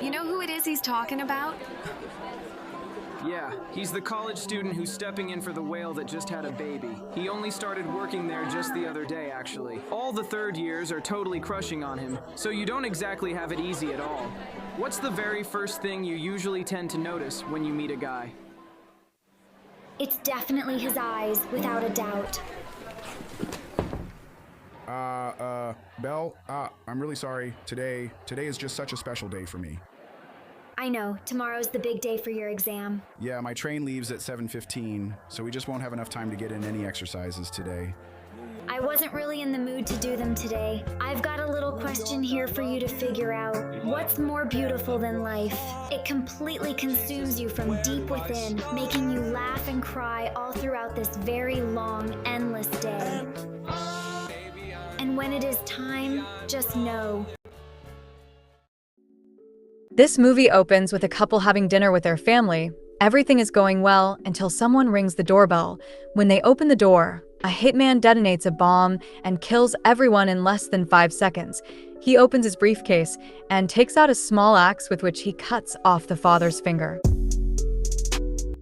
You know who it is he's talking about? Yeah, he's the college student who's stepping in for the whale that just had a baby. He only started working there just the other day, actually. All the third years are totally crushing on him, so you don't exactly have it easy at all. What's the very first thing you usually tend to notice when you meet a guy? It's definitely his eyes, without a doubt. Belle, I'm really sorry. Today is just such a special day for me. I know, tomorrow's the big day for your exam. Yeah, my train leaves at 7:15, so we just won't have enough time to get in any exercises today. I wasn't really in the mood to do them today. I've got a little question here for you to figure out. What's more beautiful than life? It completely consumes you from deep within, making you laugh and cry all throughout this very long, endless day. And when it is time, just know. This movie opens with a couple having dinner with their family. Everything is going well until someone rings the doorbell. When they open the door, a hitman detonates a bomb and kills everyone in less than 5 seconds. He opens his briefcase and takes out a small axe with which he cuts off the father's finger.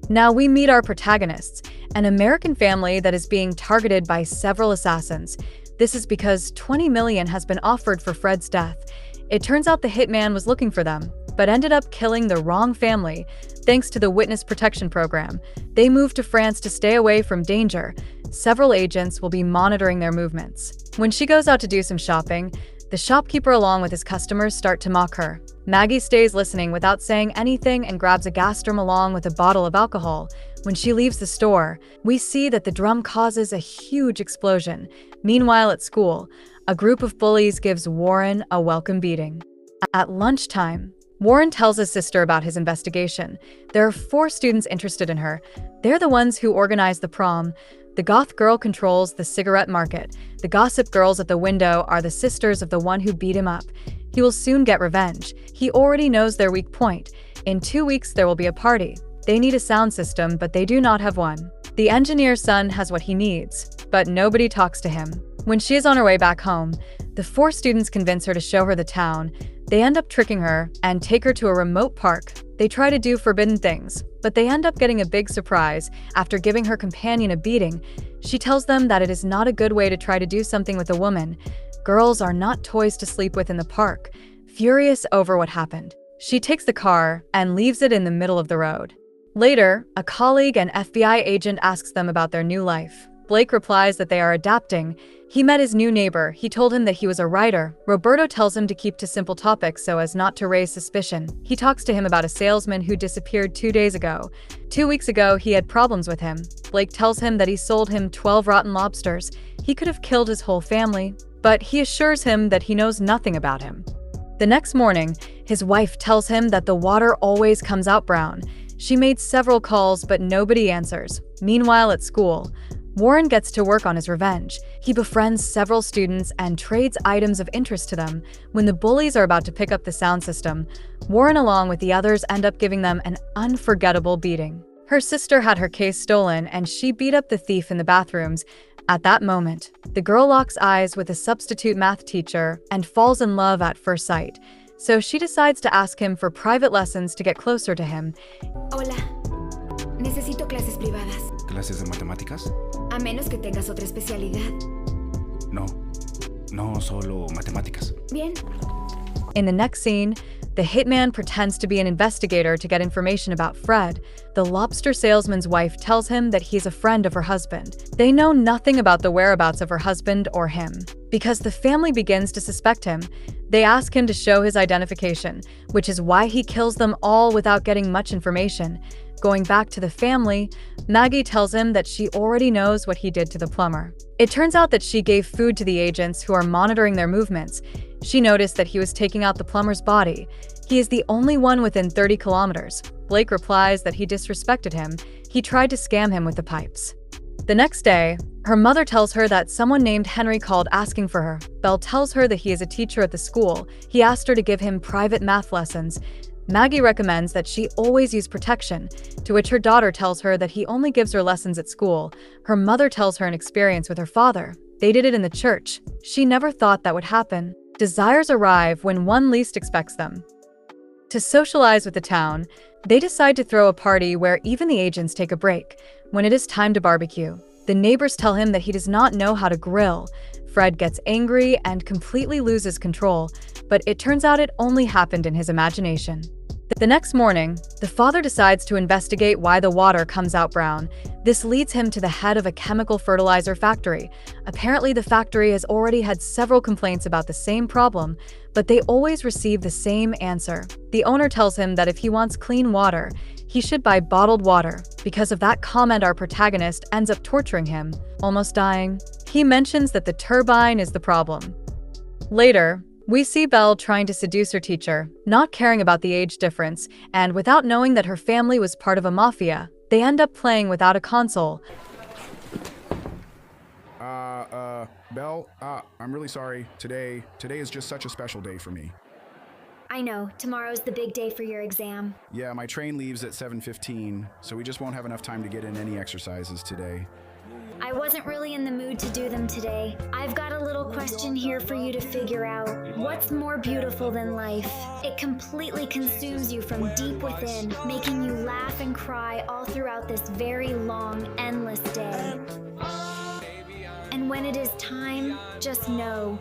Now we meet our protagonists, an American family that is being targeted by several assassins. This is because $20 million has been offered for Fred's death. It turns out the hitman was looking for them, but ended up killing the wrong family. Thanks to the Witness Protection Program, they moved to France to stay away from danger. Several agents will be monitoring their movements. When she goes out to do some shopping, the shopkeeper along with his customers start to mock her. Maggie stays listening without saying anything and grabs a gas drum along with a bottle of alcohol. When she leaves the store, we see that the drum causes a huge explosion. Meanwhile, at school, a group of bullies gives Warren a welcome beating. At lunchtime, Warren tells his sister about his investigation. There are 4 students interested in her. They're the ones who organized the prom. The goth girl controls the cigarette market. The gossip girls at the window are the sisters of the one who beat him up. He will soon get revenge. He already knows their weak point. In 2 weeks, there will be a party. They need a sound system, but they do not have one. The engineer's son has what he needs, but nobody talks to him. When she is on her way back home, the 4 students convince her to show her the town. They end up tricking her and take her to a remote park. They try to do forbidden things, but they end up getting a big surprise. After giving her companion a beating, she tells them that it is not a good way to try to do something with a woman. Girls are not toys to sleep with in the park. Furious over what happened, she takes the car and leaves it in the middle of the road. Later, a colleague and FBI agent asks them about their new life. Blake replies that they are adapting. He met his new neighbor. He told him that he was a writer. Roberto tells him to keep to simple topics so as not to raise suspicion. He talks to him about a salesman who disappeared 2 days ago. 2 weeks ago, he had problems with him. Blake tells him that he sold him 12 rotten lobsters. He could have killed his whole family, but he assures him that he knows nothing about him. The next morning, his wife tells him that the water always comes out brown. She made several calls, but nobody answers. Meanwhile, at school, Warren gets to work on his revenge. He befriends several students and trades items of interest to them. When the bullies are about to pick up the sound system, Warren along with the others end up giving them an unforgettable beating. Her sister had her case stolen and she beat up the thief in the bathrooms. At that moment, the girl locks eyes with a substitute math teacher and falls in love at first sight. So she decides to ask him for private lessons to get closer to him. Hola. Necesito clases privadas. ¿Clases de matemáticas? A menos que tengas otra especialidad. No solo matemáticas. Bien. In the next scene, the hitman pretends to be an investigator to get information about Fred. The lobster salesman's wife tells him that he's a friend of her husband. They know nothing about the whereabouts of her husband or him. Because the family begins to suspect him, they ask him to show his identification, which is why he kills them all without getting much information. Going back to the family, Maggie tells him that she already knows what he did to the plumber. It turns out that she gave food to the agents who are monitoring their movements. She noticed that he was taking out the plumber's body. He is the only one within 30 kilometers. Blake replies that he disrespected him. He tried to scam him with the pipes. The next day, her mother tells her that someone named Henry called asking for her. Belle tells her that he is a teacher at the school. He asked her to give him private math lessons. Maggie recommends that she always use protection, to which her daughter tells her that he only gives her lessons at school. Her mother tells her an experience with her father. They did it in the church. She never thought that would happen. Desires arrive when one least expects them. To socialize with the town, they decide to throw a party where even the agents take a break. When it is time to barbecue, the neighbors tell him that he does not know how to grill. Fred gets angry and completely loses control, but it turns out it only happened in his imagination. The next morning, the father decides to investigate why the water comes out brown. This leads him to the head of a chemical fertilizer factory. Apparently, the factory has already had several complaints about the same problem, but they always receive the same answer. The owner tells him that if he wants clean water, he should buy bottled water. Because of that comment, our protagonist ends up torturing him, almost dying. He mentions that the turbine is the problem. Later, we see Belle trying to seduce her teacher, not caring about the age difference, and without knowing that her family was part of a mafia, they end up playing without a console. Belle, I'm really sorry. Today is just such a special day for me. I know, tomorrow's the big day for your exam. Yeah, my train leaves at 7:15, so we just won't have enough time to get in any exercises today. I wasn't really in the mood to do them today. I've got a little question here for you to figure out. What's more beautiful than life? It completely consumes you from deep within, making you laugh and cry all throughout this very long, endless day. And when it is time, just know.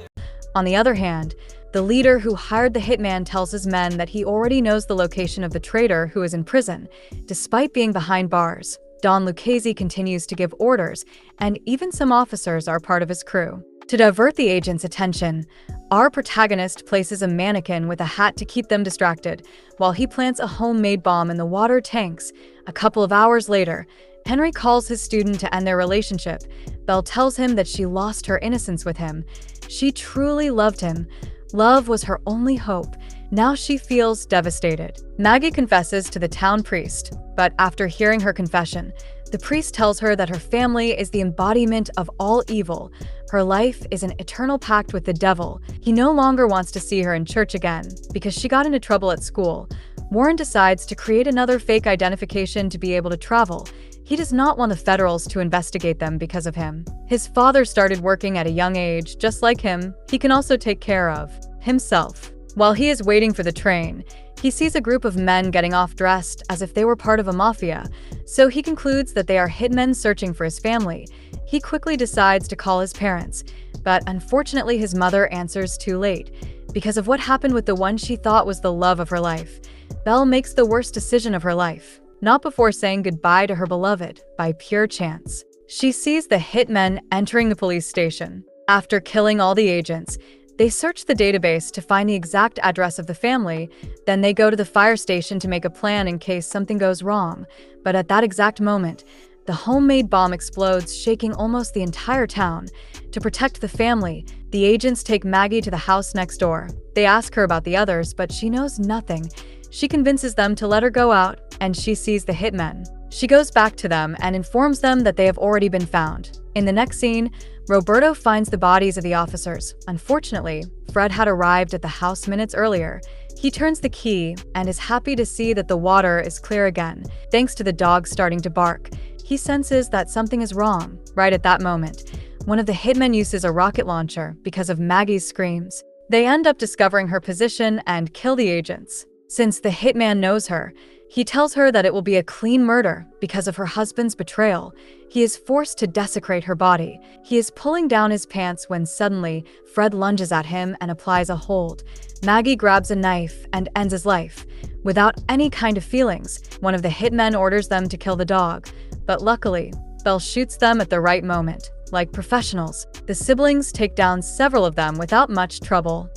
On the other hand, the leader who hired the hitman tells his men that he already knows the location of the traitor who is in prison, despite being behind bars. Don Lucchese continues to give orders, and even some officers are part of his crew. To divert the agent's attention, our protagonist places a mannequin with a hat to keep them distracted, while he plants a homemade bomb in the water tanks. A couple of hours later, Henry calls his student to end their relationship. Belle tells him that she lost her innocence with him. She truly loved him. Love was her only hope. Now she feels devastated. Maggie confesses to the town priest, but after hearing her confession, the priest tells her that her family is the embodiment of all evil. Her life is an eternal pact with the devil. He no longer wants to see her in church again because she got into trouble at school. Warren decides to create another fake identification to be able to travel. He does not want the federals to investigate them because of him. His father started working at a young age. Just like him, he can also take care of himself. While he is waiting for the train, he sees a group of men getting off dressed as if they were part of a mafia, so he concludes that they are hitmen searching for his family. He quickly decides to call his parents, but unfortunately his mother answers too late. Because of what happened with the one she thought was the love of her life, Belle makes the worst decision of her life, not before saying goodbye to her beloved by pure chance. She sees the hitmen entering the police station. After killing all the agents, they search the database to find the exact address of the family. Then they go to the fire station to make a plan in case something goes wrong. But at that exact moment, the homemade bomb explodes, shaking almost the entire town. To protect the family, the agents take Maggie to the house next door. They ask her about the others, but she knows nothing. She convinces them to let her go out, and she sees the hitmen. She goes back to them and informs them that they have already been found. In the next scene, Roberto finds the bodies of the officers. Unfortunately, Fred had arrived at the house minutes earlier. He turns the key and is happy to see that the water is clear again, thanks to the dog starting to bark. He senses that something is wrong. Right at that moment, one of the hitmen uses a rocket launcher because of Maggie's screams. They end up discovering her position and kill the agents. Since the hitman knows her, he tells her that it will be a clean murder because of her husband's betrayal. He is forced to desecrate her body. He is pulling down his pants when suddenly Fred lunges at him and applies a hold. Maggie grabs a knife and ends his life. Without any kind of feelings, one of the hitmen orders them to kill the dog. But luckily, Belle shoots them at the right moment. Like professionals, the siblings take down several of them without much trouble.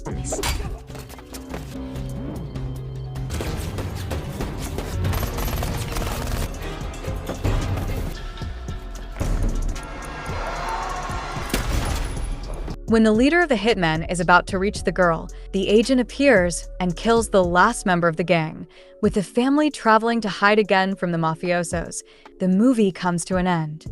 When the leader of the hitmen is about to reach the girl, the agent appears and kills the last member of the gang. With the family traveling to hide again from the mafiosos, the movie comes to an end.